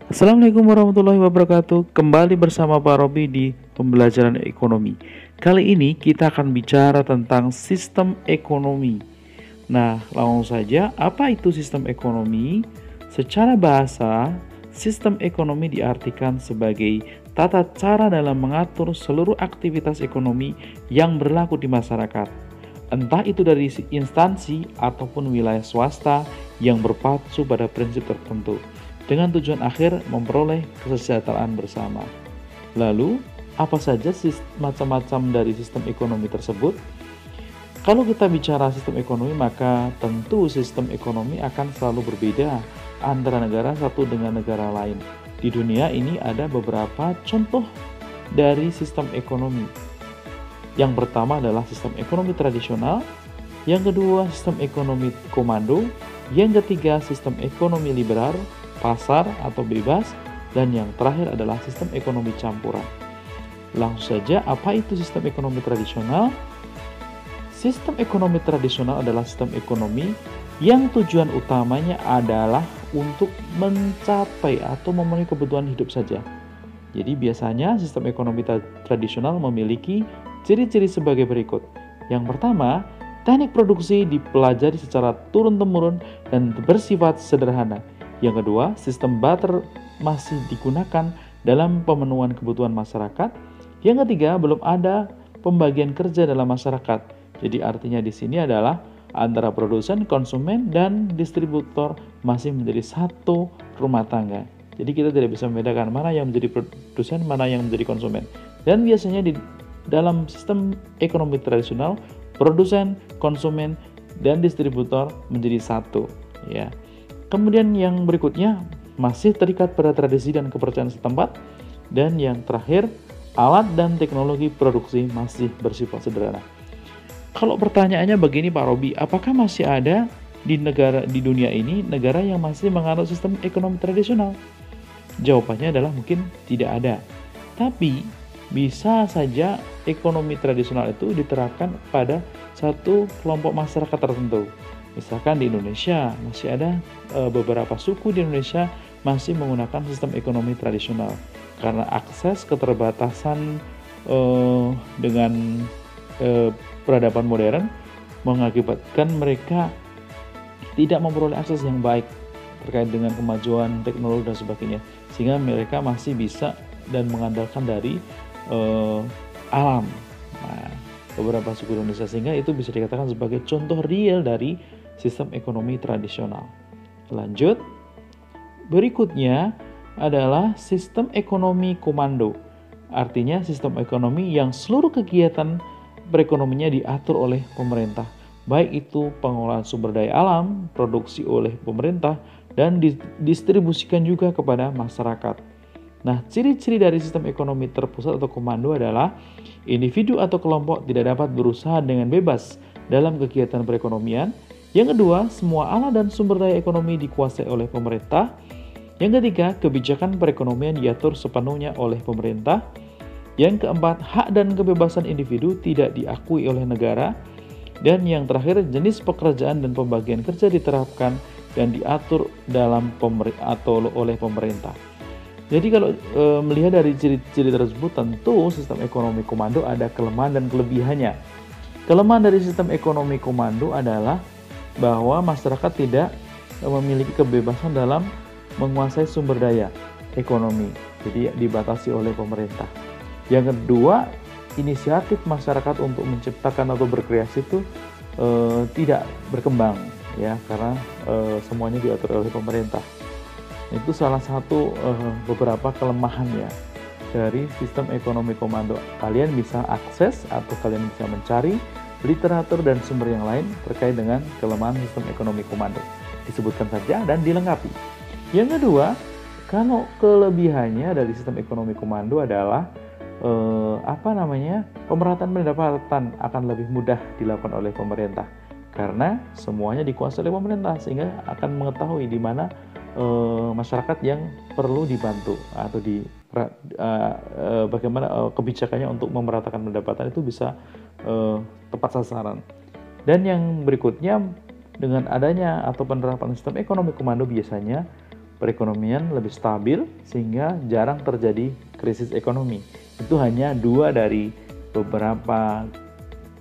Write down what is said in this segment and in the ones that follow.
Assalamualaikum warahmatullahi wabarakatuh. Kembali bersama Pak Robi di pembelajaran ekonomi. Kali ini kita akan bicara tentang sistem ekonomi. Nah, langsung saja, apa itu sistem ekonomi? Secara bahasa, sistem ekonomi diartikan sebagai tata cara dalam mengatur seluruh aktivitas ekonomi yang berlaku di masyarakat. Entah itu dari instansi ataupun wilayah swasta yang berpacu pada prinsip tertentu dengan tujuan akhir memperoleh kesejahteraan bersama. Lalu, apa saja macam-macam dari sistem ekonomi tersebut? Kalau kita bicara sistem ekonomi, maka tentu sistem ekonomi akan selalu berbeda antara negara satu dengan negara lain. Di dunia ini ada beberapa contoh dari sistem ekonomi. Yang pertama adalah sistem ekonomi tradisional, yang kedua sistem ekonomi komando, yang ketiga sistem ekonomi liberal, pasar atau bebas, dan yang terakhir adalah sistem ekonomi campuran. Langsung saja, apa itu sistem ekonomi tradisional? Sistem ekonomi tradisional adalah sistem ekonomi yang tujuan utamanya adalah untuk mencapai atau memenuhi kebutuhan hidup saja. Jadi biasanya sistem ekonomi tradisional memiliki ciri-ciri sebagai berikut. Yang pertama, teknik produksi dipelajari secara turun-temurun dan bersifat sederhana. Yang kedua, sistem barter masih digunakan dalam pemenuhan kebutuhan masyarakat. Yang ketiga, belum ada pembagian kerja dalam masyarakat. Jadi artinya di sini adalah antara produsen, konsumen, dan distributor masih menjadi satu rumah tangga. Jadi kita tidak bisa membedakan mana yang menjadi produsen, mana yang menjadi konsumen. Dan biasanya di dalam sistem ekonomi tradisional, produsen, konsumen, dan distributor menjadi satu. Ya. Kemudian yang berikutnya masih terikat pada tradisi dan kepercayaan setempat. Dan yang terakhir, alat dan teknologi produksi masih bersifat sederhana. Kalau pertanyaannya begini Pak Robi, apakah masih ada di dunia ini negara yang masih menganut sistem ekonomi tradisional? Jawabannya adalah mungkin tidak ada. Tapi bisa saja ekonomi tradisional itu diterapkan pada satu kelompok masyarakat tertentu. Misalkan di Indonesia masih ada beberapa suku di Indonesia masih menggunakan sistem ekonomi tradisional karena akses keterbatasan dengan peradaban modern mengakibatkan mereka tidak memperoleh akses yang baik terkait dengan kemajuan teknologi dan sebagainya, sehingga mereka masih bisa dan mengandalkan dari alam. Nah, beberapa suku Indonesia, sehingga itu bisa dikatakan sebagai contoh real dari sistem ekonomi tradisional. Lanjut, berikutnya adalah sistem ekonomi komando. Artinya sistem ekonomi yang seluruh kegiatan perekonomiannya diatur oleh pemerintah, baik itu pengelolaan sumber daya alam, produksi oleh pemerintah, dan didistribusikan juga kepada masyarakat. Nah, ciri-ciri dari sistem ekonomi terpusat atau komando adalah individu atau kelompok tidak dapat berusaha dengan bebas dalam kegiatan perekonomian. Yang kedua, semua alat dan sumber daya ekonomi dikuasai oleh pemerintah. Yang ketiga, kebijakan perekonomian diatur sepenuhnya oleh pemerintah. Yang keempat, hak dan kebebasan individu tidak diakui oleh negara. Dan yang terakhir, jenis pekerjaan dan pembagian kerja diterapkan dan diatur dalam oleh pemerintah. Jadi kalau melihat dari ciri-ciri tersebut, tentu sistem ekonomi komando ada kelemahan dan kelebihannya. Kelemahan dari sistem ekonomi komando adalah bahwa masyarakat tidak memiliki kebebasan dalam menguasai sumber daya ekonomi, jadi dibatasi oleh pemerintah. Yang kedua, inisiatif masyarakat untuk menciptakan atau berkreasi itu tidak berkembang, ya, karena semuanya diatur oleh pemerintah. Itu salah satu beberapa kelemahan ya dari sistem ekonomi komando. Kalian bisa akses atau kalian bisa mencari literatur dan sumber yang lain terkait dengan kelemahan sistem ekonomi komando. Disebutkan saja dan dilengkapi. Yang kedua, kalau kelebihannya dari sistem ekonomi komando adalah pemerataan pendapatan akan lebih mudah dilakukan oleh pemerintah karena semuanya dikuasai oleh pemerintah, sehingga akan mengetahui di mana masyarakat yang perlu dibantu atau bagaimana kebijakannya untuk memeratakan pendapatan itu bisa tepat sasaran. Dan yang berikutnya, dengan adanya atau penerapan sistem ekonomi komando biasanya perekonomian lebih stabil sehingga jarang terjadi krisis ekonomi. Itu hanya 2 dari beberapa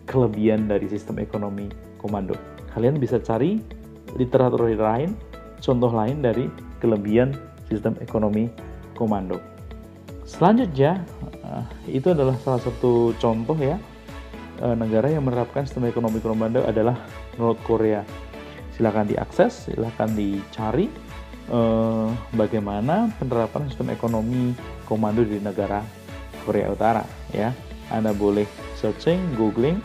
kelebihan dari sistem ekonomi komando. Kalian bisa cari literatur lain, contoh lain dari kelebihan sistem ekonomi komando. Selanjutnya, itu adalah salah satu contoh ya, negara yang menerapkan sistem ekonomi komando adalah North Korea. Silahkan diakses, silahkan dicari bagaimana penerapan sistem ekonomi komando di negara Korea Utara ya. Anda boleh searching, googling,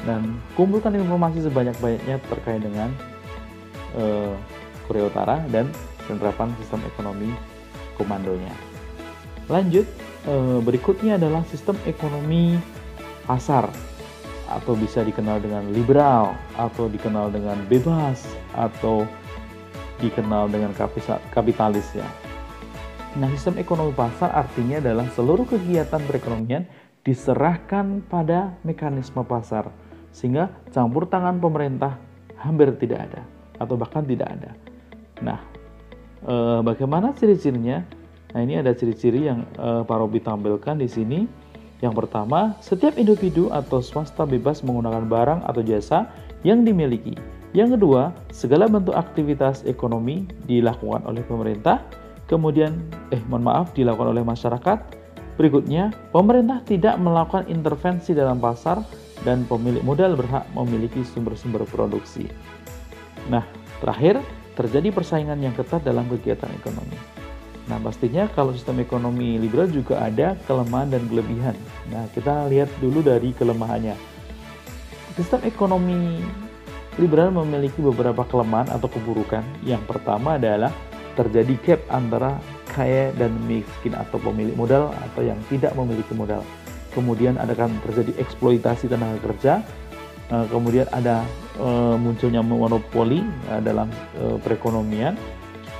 dan kumpulkan informasi sebanyak-banyaknya terkait dengan Korea Utara dan penerapan sistem ekonomi komandonya. Lanjut, berikutnya adalah sistem ekonomi pasar, atau bisa dikenal dengan liberal, atau dikenal dengan bebas, atau dikenal dengan kapitalis ya. Nah, sistem ekonomi pasar artinya adalah seluruh kegiatan perekonomian diserahkan pada mekanisme pasar, sehingga campur tangan pemerintah hampir tidak ada, atau bahkan tidak ada. Nah, bagaimana ciri-cirinya? Nah, ini ada ciri-ciri yang Pak Robi tampilkan di sini. Yang pertama, setiap individu atau swasta bebas menggunakan barang atau jasa yang dimiliki. Yang kedua, segala bentuk aktivitas ekonomi dilakukan oleh pemerintah. Kemudian, dilakukan oleh masyarakat. Berikutnya, pemerintah tidak melakukan intervensi dalam pasar dan pemilik modal berhak memiliki sumber-sumber produksi. Nah, terakhir, terjadi persaingan yang ketat dalam kegiatan ekonomi. Nah, pastinya kalau sistem ekonomi liberal juga ada kelemahan dan kelebihan. Nah, kita lihat dulu dari kelemahannya. Sistem ekonomi liberal memiliki beberapa kelemahan atau keburukan. Yang pertama adalah terjadi gap antara kaya dan miskin atau pemilik modal atau yang tidak memiliki modal. Kemudian akan terjadi eksploitasi tenaga kerja. Kemudian ada munculnya monopoli dalam perekonomian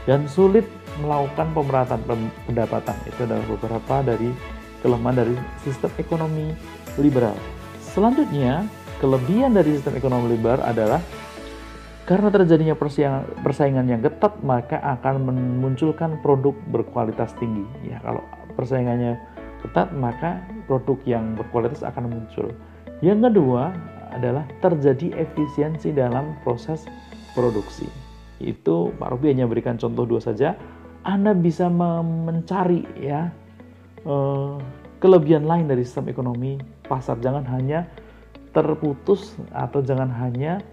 dan sulit melakukan pemerataan pendapatan. Itu adalah beberapa dari kelemahan dari sistem ekonomi liberal. Selanjutnya, kelebihan dari sistem ekonomi liberal adalah karena terjadinya persaingan yang ketat, maka akan memunculkan produk berkualitas tinggi. Ya, kalau persaingannya ketat, maka produk yang berkualitas akan muncul. Yang kedua adalah terjadi efisiensi dalam proses produksi. Itu Pak Robi hanya berikan contoh 2 saja. Anda bisa mencari ya kelebihan lain dari sistem ekonomi pasar. Jangan hanya terputus atau jangan hanya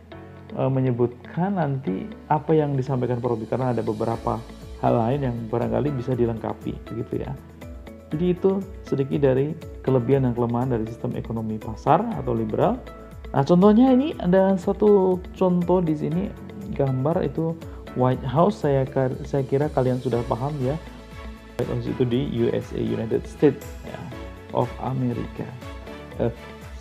menyebutkan nanti apa yang disampaikan Pak Robi, karena ada beberapa hal lain yang barangkali bisa dilengkapi begitu ya. Jadi itu sedikit dari kelebihan dan kelemahan dari sistem ekonomi pasar atau liberal. Nah, contohnya ini ada satu contoh di sini gambar itu White House. Saya kira kalian sudah paham ya. White House itu di USA, United States ya, of America.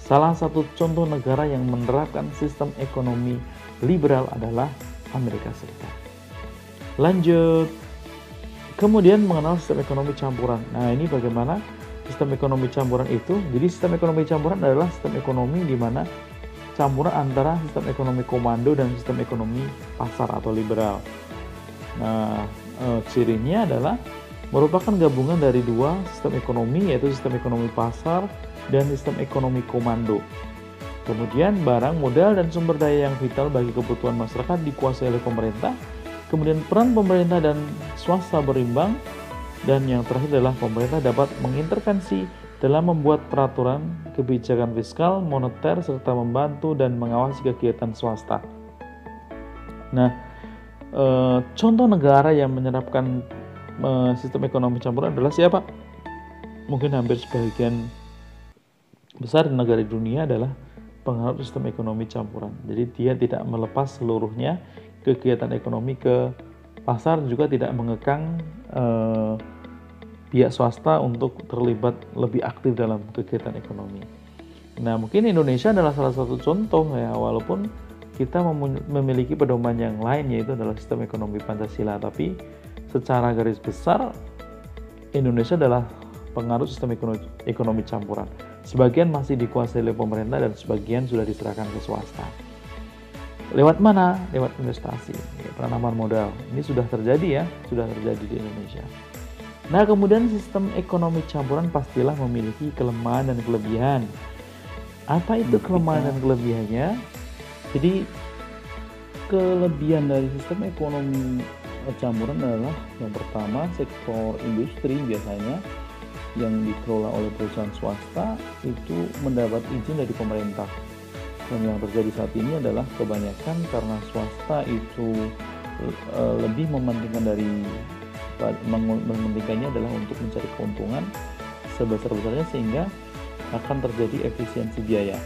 Salah satu contoh negara yang menerapkan sistem ekonomi liberal adalah Amerika Serikat. Lanjut. Kemudian mengenal sistem ekonomi campuran. Nah, ini bagaimana sistem ekonomi campuran itu? Jadi sistem ekonomi campuran adalah sistem ekonomi di mana campuran antara sistem ekonomi komando dan sistem ekonomi pasar atau liberal. Nah, cirinya adalah merupakan gabungan dari 2 sistem ekonomi, yaitu sistem ekonomi pasar dan sistem ekonomi komando. Kemudian barang, modal, dan sumber daya yang vital bagi kebutuhan masyarakat dikuasai oleh pemerintah. Kemudian peran pemerintah dan swasta berimbang. Dan yang terakhir adalah pemerintah dapat mengintervensi dalam membuat peraturan, kebijakan fiskal, moneter, serta membantu dan mengawasi kegiatan swasta. Nah, contoh negara yang menerapkan sistem ekonomi campuran adalah siapa? Mungkin hampir sebagian besar negara di dunia adalah pengaruh sistem ekonomi campuran. Jadi dia tidak melepas seluruhnya kegiatan ekonomi ke pasar, juga tidak mengekang pihak swasta untuk terlibat lebih aktif dalam kegiatan ekonomi. Nah, mungkin Indonesia adalah salah satu contoh ya, walaupun kita memiliki pedoman yang lain, yaitu adalah sistem ekonomi Pancasila, tapi secara garis besar Indonesia adalah pengaruh sistem ekonomi campuran. Sebagian masih dikuasai oleh pemerintah dan sebagian sudah diserahkan ke swasta. Lewat mana? Lewat investasi, ya, penanaman modal. Ini sudah terjadi ya, sudah terjadi di Indonesia. Nah, kemudian sistem ekonomi campuran pastilah memiliki kelemahan dan kelebihan. Apa itu kelemahan dan kelebihannya? Jadi, kelebihan dari sistem ekonomi campuran adalah yang pertama, sektor industri biasanya yang dikelola oleh perusahaan swasta itu mendapat izin dari pemerintah. Dan yang terjadi saat ini adalah kebanyakan karena swasta itu lebih mementingkannya adalah untuk mencari keuntungan sebesar-besarnya sehingga akan terjadi efisiensi biaya.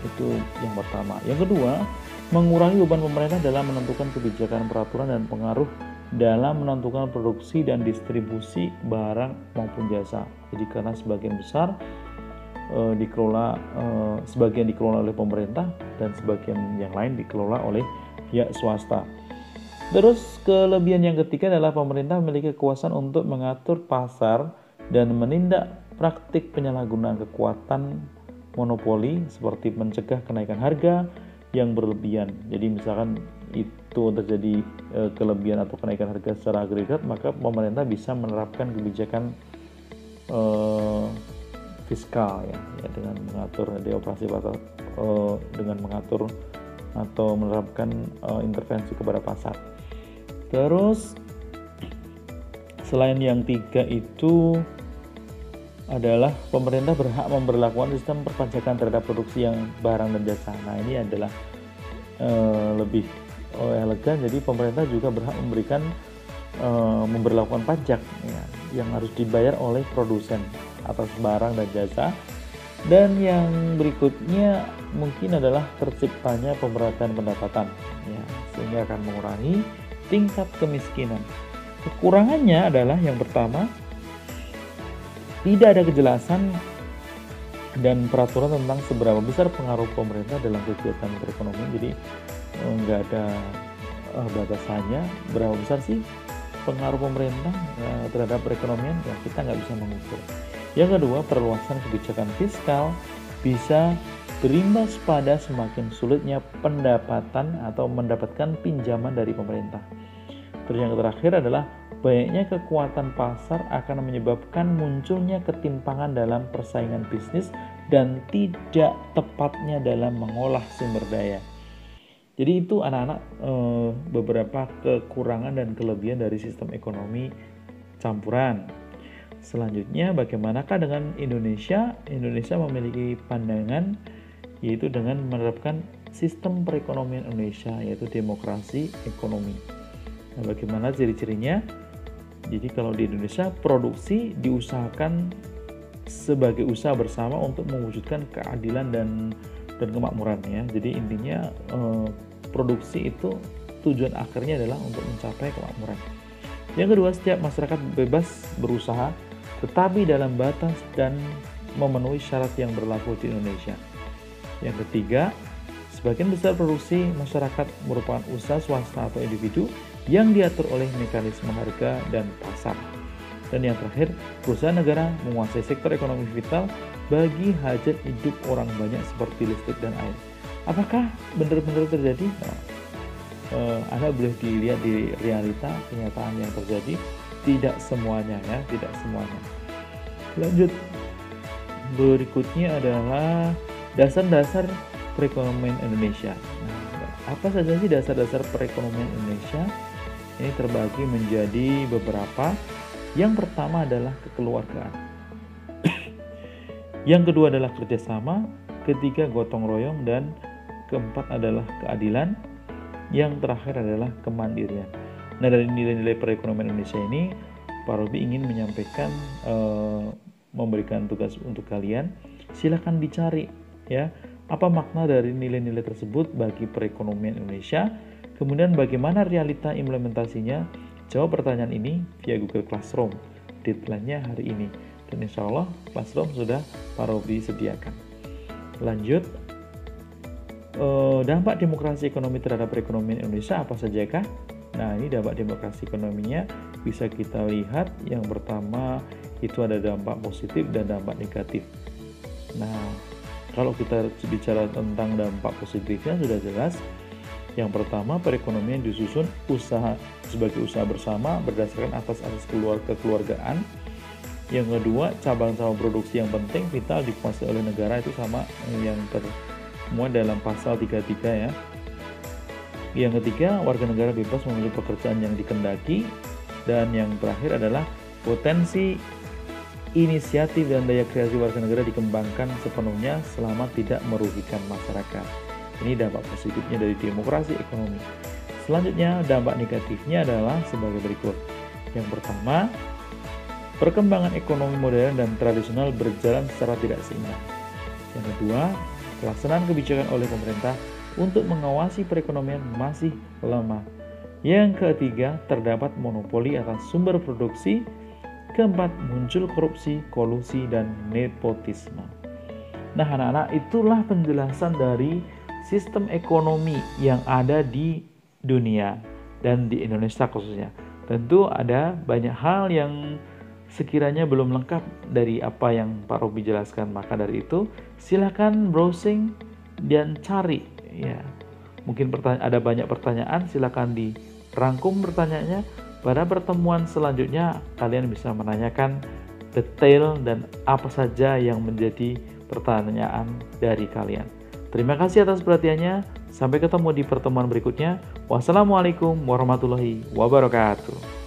Itu yang pertama. Yang kedua, mengurangi beban pemerintah dalam menentukan kebijakan, peraturan, dan pengaruh dalam menentukan produksi dan distribusi barang maupun jasa. Jadi karena sebagian besar sebagian dikelola oleh pemerintah dan sebagian yang lain dikelola oleh pihak swasta. Terus kelebihan yang ketiga adalah pemerintah memiliki kekuasaan untuk mengatur pasar dan menindak praktik penyalahgunaan kekuatan monopoli seperti mencegah kenaikan harga yang berlebihan. Jadi misalkan itu terjadi kelebihan atau kenaikan harga secara agregat, maka pemerintah bisa menerapkan kebijakan fiskal ya dengan mengatur di operasi pasar, dengan mengatur atau menerapkan intervensi kepada pasar. Terus selain yang tiga itu adalah pemerintah berhak memberlakukan sistem perpajakan terhadap produksi yang barang dan jasa. Nah, ini adalah lebih elegan. Jadi pemerintah juga berhak memberlakukan pajak ya, yang harus dibayar oleh produsen atas barang dan jasa. Dan yang berikutnya mungkin adalah terciptanya pemerataan pendapatan ya, sehingga akan mengurangi tingkat kemiskinan. Kekurangannya adalah yang pertama, tidak ada kejelasan dan peraturan tentang seberapa besar pengaruh pemerintah dalam kegiatan perekonomian. Jadi nggak ada batasannya berapa besar sih pengaruh pemerintah terhadap perekonomian, ya kita nggak bisa mengukur. Yang kedua, perluasan kebijakan fiskal bisa berimbas pada semakin sulitnya pendapatan atau mendapatkan pinjaman dari pemerintah. Terus yang terakhir adalah banyaknya kekuatan pasar akan menyebabkan munculnya ketimpangan dalam persaingan bisnis dan tidak tepatnya dalam mengolah sumber daya. Jadi itu anak-anak beberapa kekurangan dan kelebihan dari sistem ekonomi campuran. Selanjutnya, bagaimanakah dengan Indonesia? Indonesia memiliki pandangan yaitu dengan menerapkan sistem perekonomian Indonesia yaitu demokrasi ekonomi. Nah, bagaimana ciri-cirinya? Jadi kalau di Indonesia produksi diusahakan sebagai usaha bersama untuk mewujudkan keadilan dan kemakmuran ya. Jadi intinya produksi itu tujuan akhirnya adalah untuk mencapai kemakmuran. Yang kedua, setiap masyarakat bebas berusaha tetapi dalam batas dan memenuhi syarat yang berlaku di Indonesia. Yang ketiga, sebagian besar produksi masyarakat merupakan usaha swasta atau individu yang diatur oleh mekanisme harga dan pasar. Dan yang terakhir, perusahaan negara menguasai sektor ekonomi vital bagi hajat hidup orang banyak seperti listrik dan air. Apakah benar-benar terjadi? Anda boleh dilihat di realita kenyataan yang terjadi. Tidak semuanya ya, tidak semuanya. Lanjut, berikutnya adalah dasar-dasar perekonomian Indonesia. Nah, apa saja sih dasar-dasar perekonomian Indonesia? Ini terbagi menjadi beberapa. Yang pertama adalah kekeluargaan. Yang kedua adalah kerjasama. Ketiga gotong royong, dan keempat adalah keadilan. Yang terakhir adalah kemandirian. Nah, dari nilai-nilai perekonomian Indonesia ini, Pak Robi ingin menyampaikan, memberikan tugas untuk kalian. Silakan dicari ya, apa makna dari nilai-nilai tersebut bagi perekonomian Indonesia. Kemudian bagaimana realita implementasinya. Jawab pertanyaan ini via Google Classroom. Deadline-nya hari ini. Dan insya Allah Classroom sudah Pak Robi sediakan. Lanjut, dampak demokrasi ekonomi terhadap perekonomian Indonesia apa sajakah? Nah, ini dampak demokrasi ekonominya bisa kita lihat. Yang pertama itu ada dampak positif dan dampak negatif. Nah, kalau kita bicara tentang dampak positifnya sudah jelas, Yang pertama, perekonomian disusun sebagai usaha bersama berdasarkan asas-asas kekeluargaan. Yang kedua, cabang-cabang produksi yang penting vital dikuasai oleh negara, itu sama yang termuat dalam pasal 33 ya. Yang ketiga, warga negara bebas memilih pekerjaan yang dikendaki. Dan yang terakhir adalah potensi inisiatif dan daya kreasi warga negara dikembangkan sepenuhnya selama tidak merugikan masyarakat. Ini dampak positifnya dari demokrasi ekonomi. Selanjutnya, dampak negatifnya adalah sebagai berikut. Yang pertama, perkembangan ekonomi modern dan tradisional berjalan secara tidak seimbang. Yang kedua, pelaksanaan kebijakan oleh pemerintah untuk mengawasi perekonomian masih lemah. Yang ketiga, terdapat monopoli atas sumber produksi. Keempat, muncul korupsi, kolusi, dan nepotisme. Nah, anak-anak, itulah penjelasan dari sistem ekonomi yang ada di dunia dan di Indonesia khususnya. Tentu ada banyak hal yang sekiranya belum lengkap dari apa yang Pak Robi jelaskan. Maka dari itu, silakan browsing dan cari ya. Mungkin ada banyak pertanyaan, silakan dirangkum pertanyaannya. Pada pertemuan selanjutnya kalian bisa menanyakan detail dan apa saja yang menjadi pertanyaan dari kalian. Terima kasih atas perhatiannya. Sampai ketemu di pertemuan berikutnya. Wassalamualaikum warahmatullahi wabarakatuh.